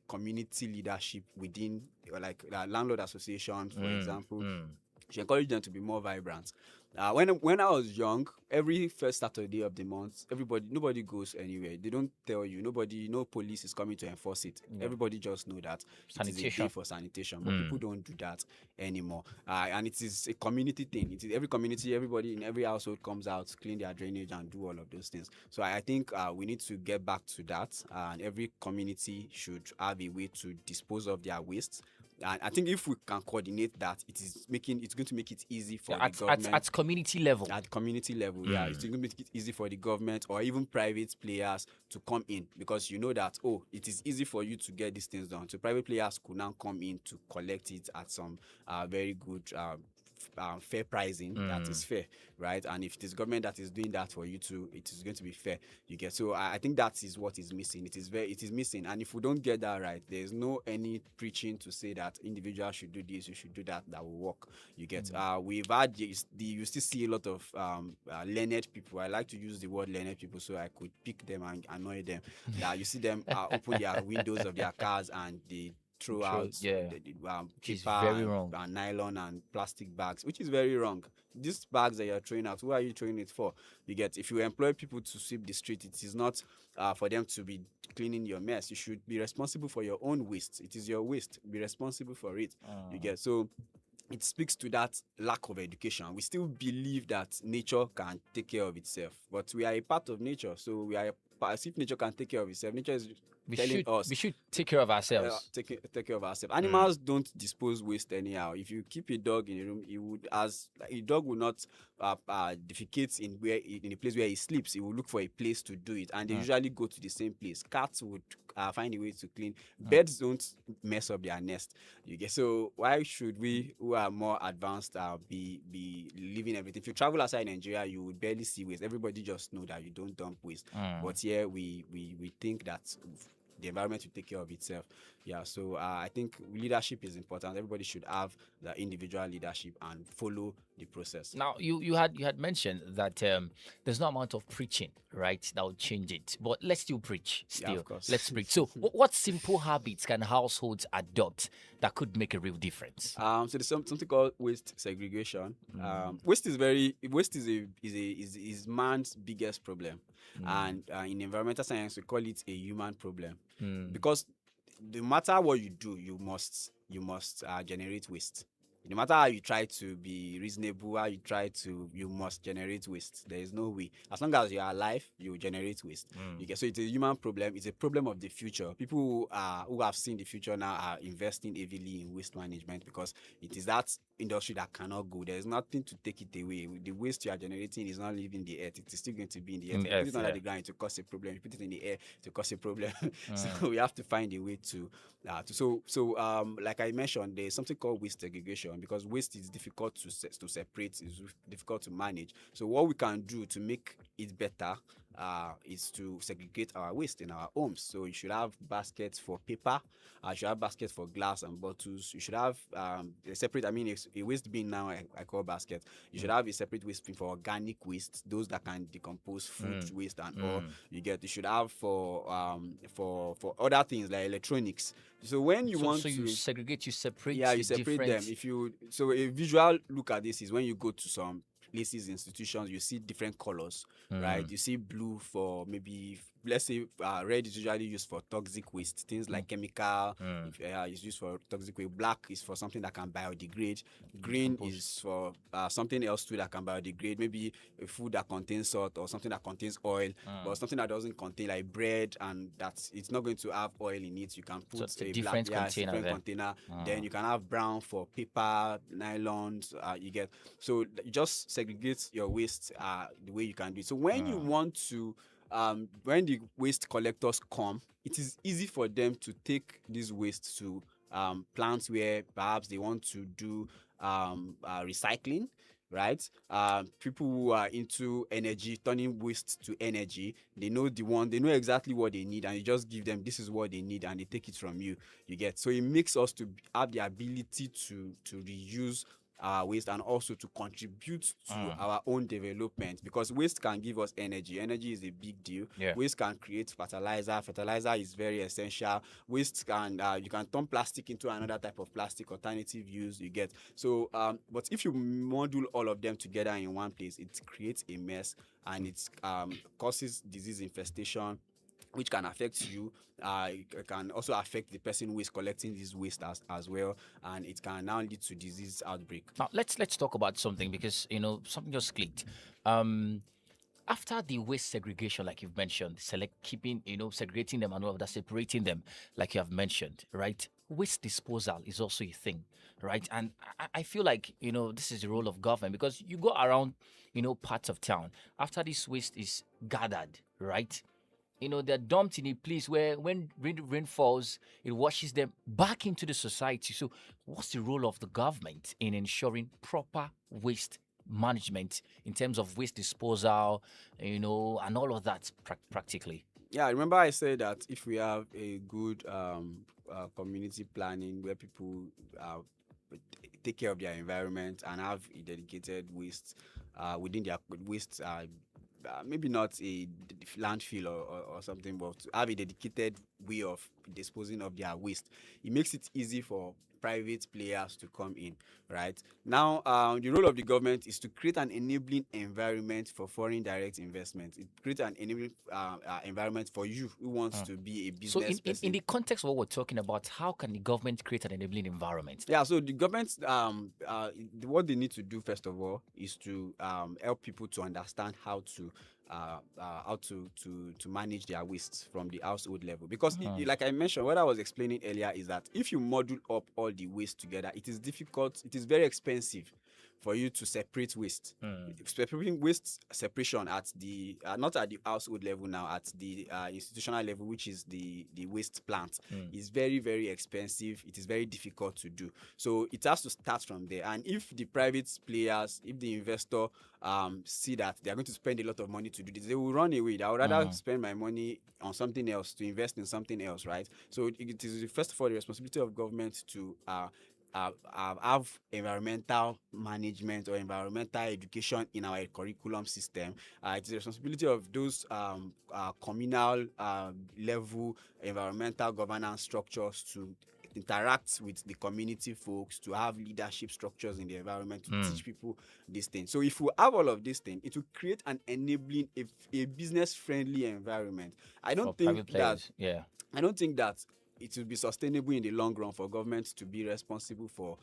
community leadership within, like landlord associations, for example. should encourage them to be more vibrant. When I was young, every first Saturday of the month, nobody goes anywhere. They don't tell you. No police is coming to enforce it. Yeah. Everybody just know that it is a day for sanitation, but people don't do that anymore. And it is a community thing. It is every community, everybody in every household comes out, clean their drainage and do all of those things. So I think we need to get back to that, and every community should have a way to dispose of their waste. And I think if we can coordinate that, it's going to make it easy for the government at community level. At community level, yeah, it's going to make it easy for the government or even private players to come in, because you know that it is easy for you to get these things done. So private players could now come in to collect it at some very good fair pricing that is fair, right? And if it is government that is doing that for you too, it is going to be fair. You get. So I think that is what is missing. It is missing. And if we don't get that right, there's no any preaching to say that individuals should do this, you should do that will work. You get. We've had you still see a lot of learned people. I like to use the word learned people so I could pick them and annoy them. That you see them open their windows of their cars and they throw out paper very wrong. And nylon and plastic bags, which is very wrong. These bags that you're throwing out, who are you throwing it for? You get. If you employ people to sweep the street, it is not for them to be cleaning your mess. You should be responsible for your own waste. It is your waste. Be responsible for it. You get. So it speaks to that lack of education. We still believe that nature can take care of itself, but we are a part of nature. So we are as if nature can take care of itself. Nature is telling us we should take care of ourselves. Take care of ourselves. Animals don't dispose waste anyhow. If you keep a dog in a room, a dog will not defecate in a place where he sleeps. He will look for a place to do it, and they usually go to the same place. Cats would find a way to clean. Birds don't mess up their nest. You get. So why should we, who are more advanced, be leaving everything? If you travel outside Nigeria, you would barely see waste. Everybody just know that you don't dump waste. But here we think that the environment will take care of itself. Yeah, so I think leadership is important. Everybody should have the individual leadership and follow the process. Now, you had mentioned that there's no amount of preaching, right, that will change it. But let's still preach. Yeah, of course. Let's preach. So, what simple habits can households adopt that could make a real difference? So there's something called waste segregation. Waste is man's biggest problem, and in environmental science we call it a human problem, because no matter what you do, you must generate waste. No matter how you try to be reasonable, you must generate waste. There is no way. As long as you are alive, you will generate waste. So it's a human problem. It's a problem of the future. People who have seen the future now are investing heavily in waste management, because it is that industry that cannot go. There is nothing to take it away. The waste you are generating is not leaving the earth. It is still going to be in the earth. You put it under the ground to cause a problem. You put it in the air to cause a problem. So we have to find a way to like I mentioned, there's something called waste segregation, because waste is difficult to separate, it's difficult to manage. So what we can do to make it better is to segregate our waste in our homes. So you should have baskets for paper, you should have baskets for glass and bottles. You should have a separate, a waste bin now I call basket. You should have a separate waste bin for organic waste, those that can decompose food waste and all. You should have for other things like electronics. So when you you segregate, you separate. Yeah, you separate them. So a visual look at this is when you go to some places, institutions, you see different colors, right? You see blue for maybe, let's say red is usually used for toxic waste, things like chemical, is used for toxic waste. Black is for something that can biodegrade. Green is for something else too that can biodegrade, maybe a food that contains salt or something that contains oil, but something that doesn't contain, like bread, and that it's not going to have oil in it. You can put a different container. Then you can have brown for paper, nylons, you get. So you just segregate your waste the way you can do it. So when you want to when the waste collectors come, it is easy for them to take this waste to plants where perhaps they want to do recycling, right? People who are into energy, turning waste to energy, they know exactly what they need, and you just give them, this is what they need, and they take it from you. You get. So it makes us to have the ability to reuse waste, and also to contribute to our own development, because waste can give us energy. Energy is a big deal. Yeah. Waste can create fertilizer. Fertilizer is very essential. Waste can you can turn plastic into another type of plastic, alternative use, you get. So but if you module all of them together in one place, it creates a mess, and it causes disease infestation, which can affect you. It can also affect the person who is collecting this waste as well, and it can now lead to disease outbreak. Now let's talk about something, because something just clicked. After the waste segregation, like you've mentioned, segregating them and all of that, separating them, like you have mentioned, right? Waste disposal is also a thing, right? And I feel like, this is the role of government, because you go around, parts of town. After this waste is gathered, right? They're dumped in a place where when rain falls, it washes them back into the society. So what's the role of the government in ensuring proper waste management in terms of waste disposal, and all of that practically? Yeah, remember I said that if we have a good community planning where people take care of their environment and have a dedicated waste within their waste, maybe not a landfill or something, but to have a dedicated way of disposing of their waste, it makes it easy for private players to come in, right? Now, the role of the government is to create an enabling environment for foreign direct investment. It creates an enabling environment for you who wants to be a business So in the context of what we're talking about, how can the government create an enabling environment? Yeah, so the government, what they need to do first of all is to help people to understand how to manage their waste from the household level, because like I mentioned, what I was explaining earlier is that if you module up all the waste together, it is difficult, it is very expensive for you to separate waste. Separating waste separation at the not at the household level now, at the institutional level, which is the waste plant, is very, very expensive. It is very difficult to do. So it has to start from there. And if the private players, if the investor see that they are going to spend a lot of money to do this, they will run away. I would rather spend my money on something else, to invest in something else, right? So it is first of all the responsibility of government to have environmental management or environmental education in our curriculum system. It is the responsibility of those communal level environmental governance structures to interact with the community folks, to have leadership structures in the environment, to teach people these things. So if we have all of these things, it will create an enabling, a business-friendly environment. I don't think that it will be sustainable in the long run for government to be responsible for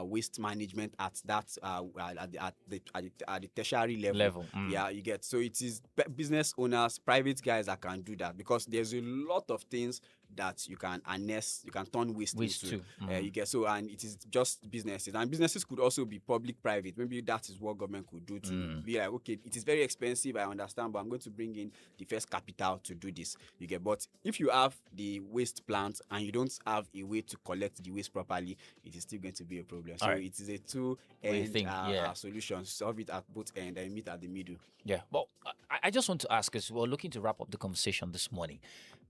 waste management at that at the tertiary level. Yeah, you get. So it is business owners, private guys that can do that, because there's a lot of things that you can harness, you can turn waste into. You get. So, and it is just businesses, and businesses could also be public private. Maybe that is what government could do to be like, okay, it is very expensive, I understand, but I'm going to bring in the first capital to do this. You get. But if you have the waste plant and you don't have a way to collect the waste properly, it is still going to be a problem. So it is a two-end solution. Solve it at both ends and meet at the middle. Yeah. Well, I just want to ask, as we're looking to wrap up the conversation this morning,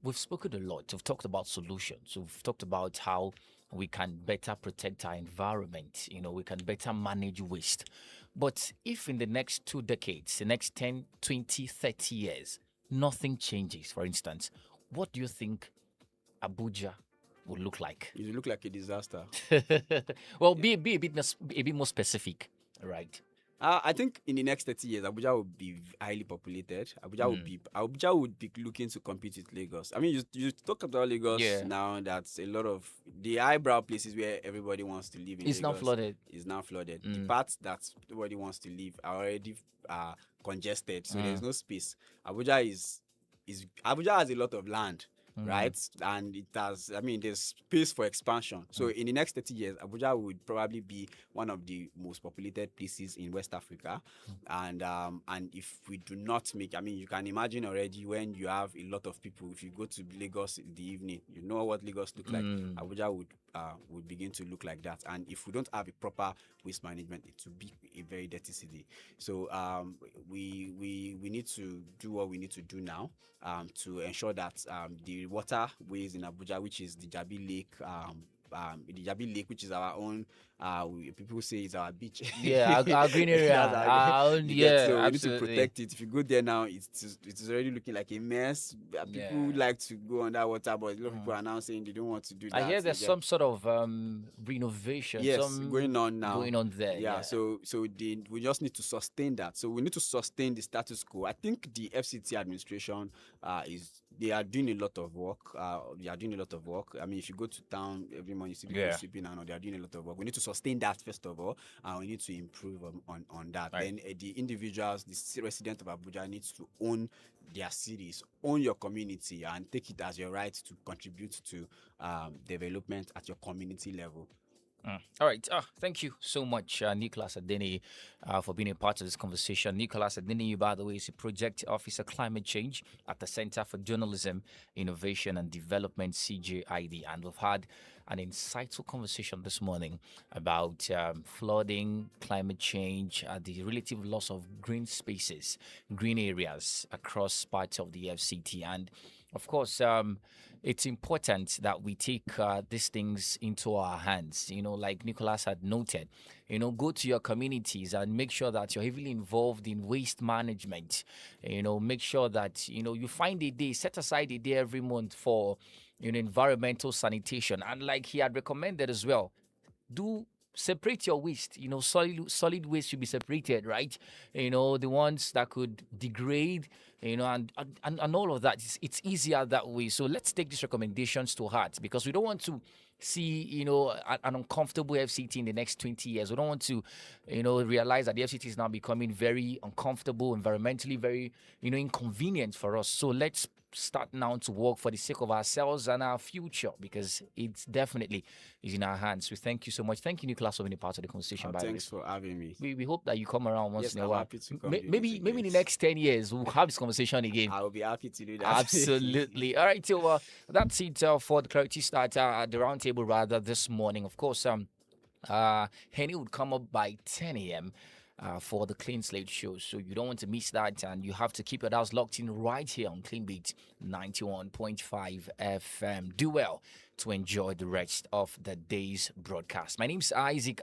we've spoken a lot. We've talked about solutions. We've talked about how we can better protect our environment. We can better manage waste. But if in the next 2 decades, the next 10, 20, 30 years, nothing changes, for instance, what do you think Abuja would look like? It will look like a disaster. Well, be a bit more specific, right? I think in the next 30 years, Abuja will be highly populated. Abuja would be looking to compete with Lagos. I mean, you talk about Lagos now. That's a lot of the eyebrow places where everybody wants to live in. It's Lagos now flooded. It's now flooded. The parts that everybody wants to live are already congested, so there's no space. Abuja has a lot of land. Right, and there's space for expansion. So in the next 30 years, Abuja would probably be one of the most populated places in West Africa. And if we do not make, you can imagine already when you have a lot of people. If you go to Lagos in the evening, you know what Lagos looks like. Abuja would begin to look like that. And if we don't have a proper waste management, it will be a very dirty city. So we need to do what we need to do now to ensure that the waterways in Abuja, which is the Jabi Lake the Yabi Lake, which is our own. People say it's our beach. Yeah, our green area. That's our you get, Yeah, so we need to absolutely. protect it. If you go there now, it's already looking like a mess. People Yeah. like to go underwater, but a lot of people are now saying they don't want to do that. I hear there's You get- some sort of renovation. Yes, some going on now. Going on there. Yeah, so we just need to sustain that. So we need to sustain the status quo. I think the FCT administration they are doing a lot of work. They are doing a lot of work. I mean, if you go to town every morning, you see people Yeah. sweeping and all, they are doing a lot of work. We need to sustain that first of all, and we need to improve on that. Right. Then the individuals, the resident of Abuja needs to own their cities, own your community, and take it as your right to contribute to development at your community level. All right. Thank you so much, Nicholas Adeni, for being a part of this conversation. Nicholas Adeni, by the way, is a project officer climate change at the Center for Journalism, Innovation and Development, CJID. And we've had an insightful conversation this morning about flooding, climate change, the relative loss of green spaces, green areas across parts of the FCT. And of course, it's important that we take these things into our hands. Like Nicholas had noted, go to your communities and make sure that you're heavily involved in waste management. Make sure that, you find a day, set aside a day every month for, environmental sanitation. And like he had recommended as well, do separate your waste. Solid waste should be separated, right? The ones that could degrade, and all of that. It's easier that way. So let's take these recommendations to heart, because we don't want to see, an uncomfortable FCT in the next 20 years. We don't want to, realize that the FCT is now becoming very uncomfortable, environmentally very, inconvenient for us. So let's start now to work for the sake of ourselves and our future, because it's definitely is in our hands. So thank you so much. Thank you, Nicholas, for being a part of the conversation. By Thanks for having me. We hope that you come around once Yes, in a I'm while. happy to come do Maybe this in the again. next 10 years we'll have this conversation again. I will be happy to do that. Absolutely. All right, so that's it for the clarity starter at the roundtable rather this morning. Of course, Henny would come up by 10 a.m. For the Clean Slate Show. So you don't want to miss that, and you have to keep your dials locked in right here on Clean Beat 91.5 FM. Do well to enjoy the rest of the day's broadcast. My name's Isaac.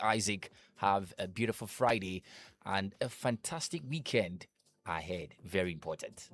Have a beautiful Friday and a fantastic weekend ahead. Very important.